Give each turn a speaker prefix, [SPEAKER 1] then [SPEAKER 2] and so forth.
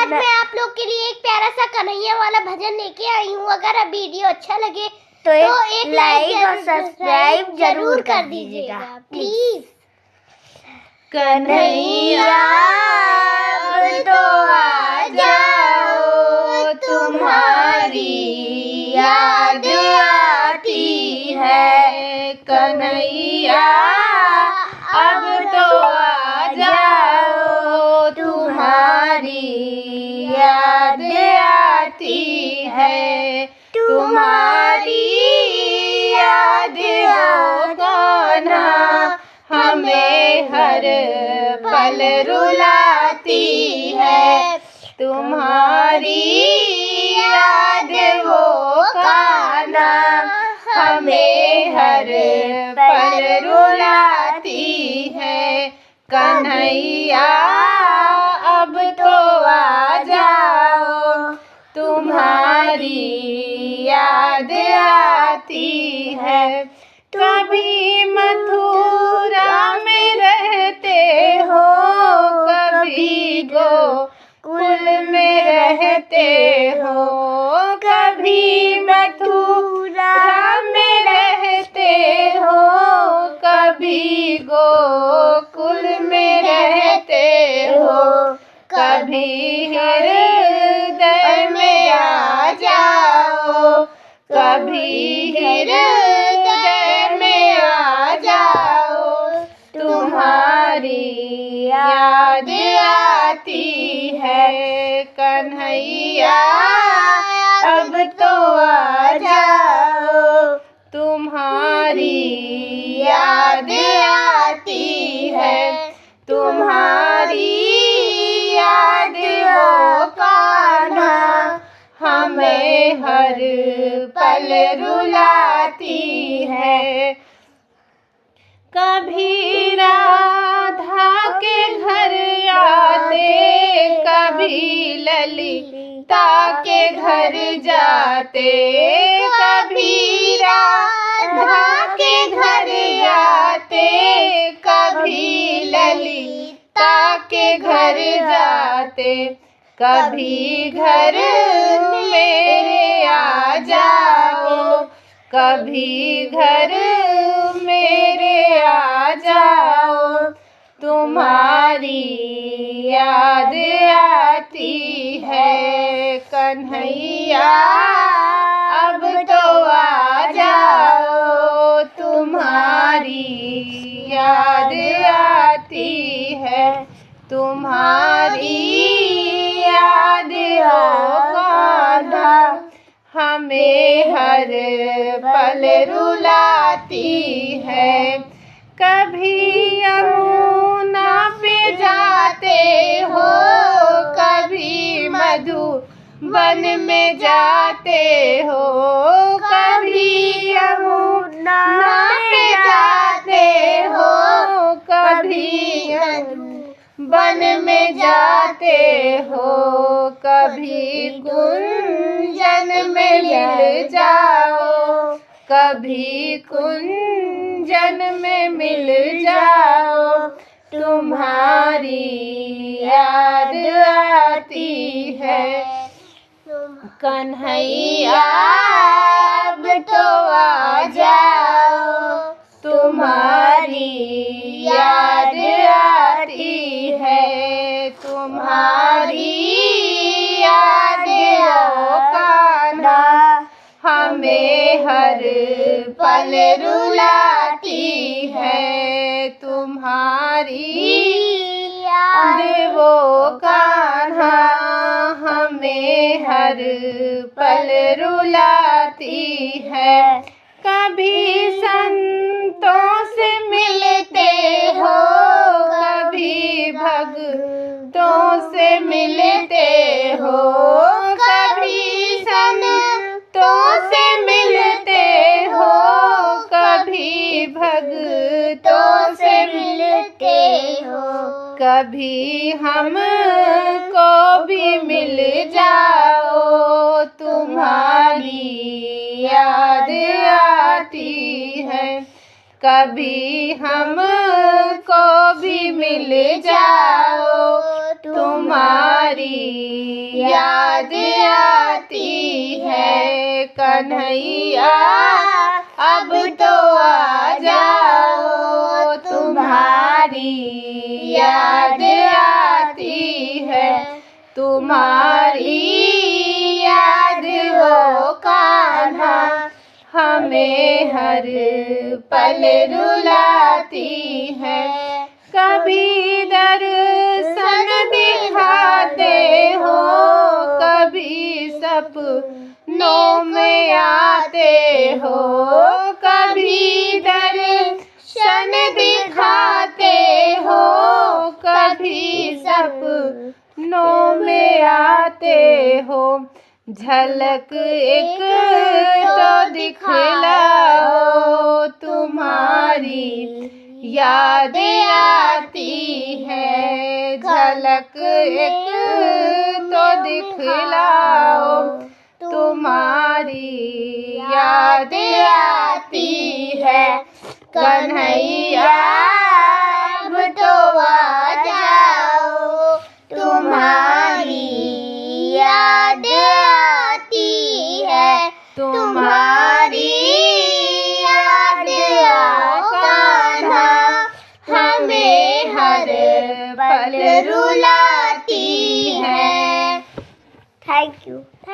[SPEAKER 1] आज मैं आप लोग के लिए एक प्यारा सा कन्हैया वाला भजन लेके आई हूँ। अगर अब वीडियो अच्छा लगे तो एक लाइक और सब्सक्राइब जरूर कर दीजिएगा प्लीज।
[SPEAKER 2] कन्हैया अब तो आ जाओ, तुम्हारी याद आती है। कन्हैया अब तो आ जाओ, तुम्हारी याद आती है। तुम्हारी याद हो कान्हा हमें हर पल रुलाती है। तुम्हारी याद हो कान्हा हमें हर पल रुलाती है। कन्हैया अब तो आ जाओ, तुम्हारी याद आती है। कभी मथुरा में रहते हो, कभी गोकुल में रहते हो। कभी मथुरा में रहते हो, कभी गोकुल में रहते हो। कभी हृदय में आ जाओ, कभी हृदय में आ जाओ। तुम्हारी याद आती है। कन्हैया अब तो आ जाओ, तुम्हारी याद आती है। तुम्हारी याद हो कान्हा हमें हर पल रुलाती है। कभी राधा के घर आते, कभी ललिता के घर जाते। कभी राधा के घर आते, कभी ललिता के घर जाते। कभी घर मेरे आ जाओ, कभी घर मेरे आ जाओ। तुम्हारी याद आती है। कन्हैया अब तो आ जाओ, तुम्हारी याद आती है। तुम्हारी याद हो कान्हा हमें हर पल रुलाती है। कभी यमुना पे जाते हो, कभी मधुबन में जाते हो। कभी यमुना पे जाते हो, कभी वन में जाते हो। कभी कुंजन में मिल जाओ, कभी कुंजन में मिल जाओ। तुम्हारी याद आती है। कन्हैया अब तो आ जाओ, तुम्हारी याद आती है। तुम्हारी याद हो कान्हा हमें हर पल रुलाती है। तुम्हारी याद हो कान्हा हमें हर पल रुलाती है। कभी संतों से मिलते हो, कभी भक्तों से मिलते हो। कभी संतों से मिलते हो, कभी भक्तों से मिलते हो। कभी हमको भी मिल जाओ, तुम्हारी याद आती है। कभी हमको भी मिल जाओ, तुम्हारी याद आती है कन्हैया, अब तो आ जाओ, तुम्हारी याद आती है, तुम्हारी याद वो कान्हा हमें हर पल रुलाती है। कभी दर्शन दिखाते हो, कभी सपनों में आते हो, कभी दर्शन दिखाते हो, कभी सपनों में आते हो। झलक एक तो दिखलाओ, तुम्हारी याद आती है, झलक एक तो दिखलाओ, तुम्हारी याद आती है कन्हैया, अब तो आ जाओ, तुम्हारी याद आती है, तुम्हारी याद कान्हा हमें हर पल रुलाती है। Thank you.